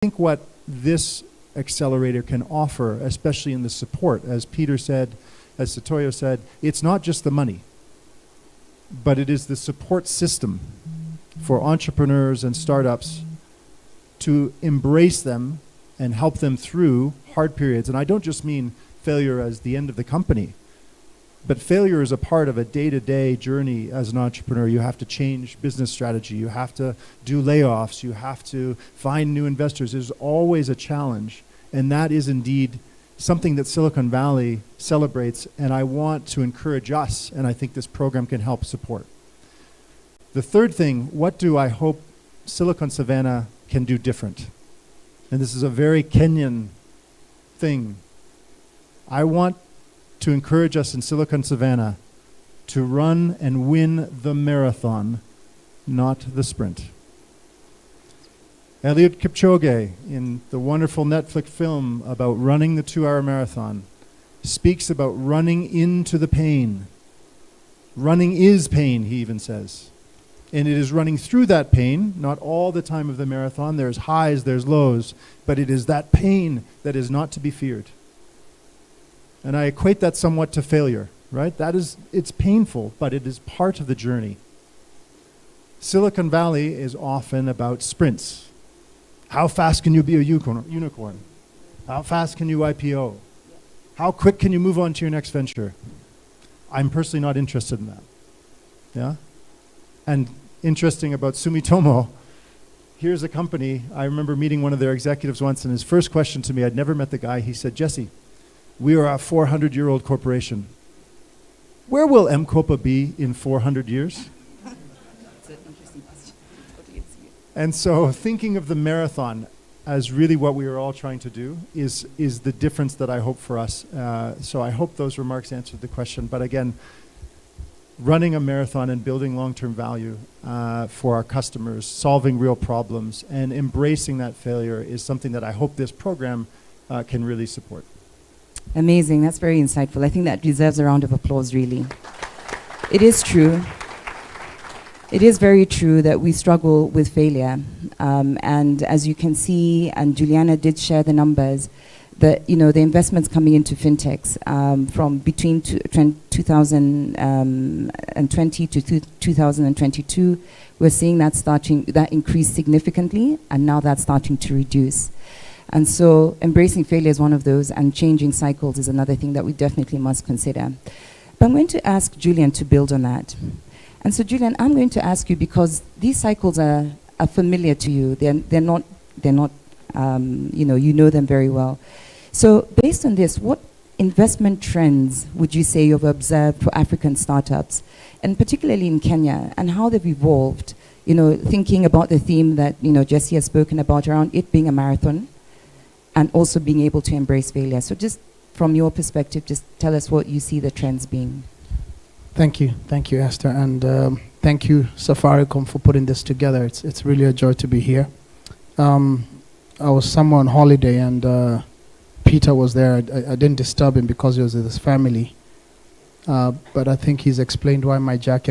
think what this accelerator can offer, especially in the support, as Peter said, as Satoyo said, it's not just the money, but it is the support system for entrepreneurs and startups to embrace them and help them through hard periods. And I don't just mean failure as the end of the company, but failure is a part of a day-to-day journey as an entrepreneur. You have to change business strategy. You have to do layoffs. You have to find new investors. There's always a challenge. And that is indeed something that Silicon Valley celebrates. And I want to encourage us, and I think this program can help support. The third thing, what do I hope Silicon Savannah can do different? And this is a very Kenyan thing. I want to encourage us in Silicon Savannah to run and win the marathon, not the sprint. Eliud Kipchoge, in the wonderful Netflix film about running the 2-hour marathon, speaks about running into the pain. Running is pain, he even says. And it is running through that pain, not all the time of the marathon. There's highs, there's lows, but it is that pain that is not to be feared. And I equate that somewhat to failure, right? It's painful, but it is part of the journey. Silicon Valley is often about sprints. How fast can you be a unicorn? How fast can you IPO? How quick can you move on to your next venture? I'm personally not interested in that. Yeah? And interesting about Sumitomo, here's a company, I remember meeting one of their executives once, and his first question to me, I'd never met the guy, he said, "Jesse, we are a 400-year-old corporation. Where will M-Copa be in 400 years?" That's an interesting question. And so thinking of the marathon as really what we are all trying to do is the difference that I hope for us. So I hope those remarks answered the question. But again, running a marathon and building long-term value for our customers, solving real problems, and embracing that failure is something that I hope this program can really support. Amazing. That's very insightful. I think that deserves a round of applause, really. It is true. It is very true that we struggle with failure. And as you can see, and Juliana did share the numbers, that the investments coming into fintechs from between 2020 to 2022, we're seeing that increase significantly, and now that's starting to reduce. And so embracing failure is one of those, and changing cycles is another thing that we definitely must consider. But I'm going to ask Julian to build on that. And so Julian, I'm going to ask you, because these cycles are familiar to you. They're not you know them very well. So based on this, what investment trends would you say you've observed for African startups, and particularly in Kenya, and how they've evolved, thinking about the theme that, Jesse has spoken about around it being a marathon, and also being able to embrace failure. So just from your perspective, just tell us what you see the trends being. Thank you, Esther, and thank you, Safaricom, for putting this together. It's really a joy to be here. I was somewhere on holiday, and Peter was there. I didn't disturb him because he was with his family, but I think he's explained why my jacket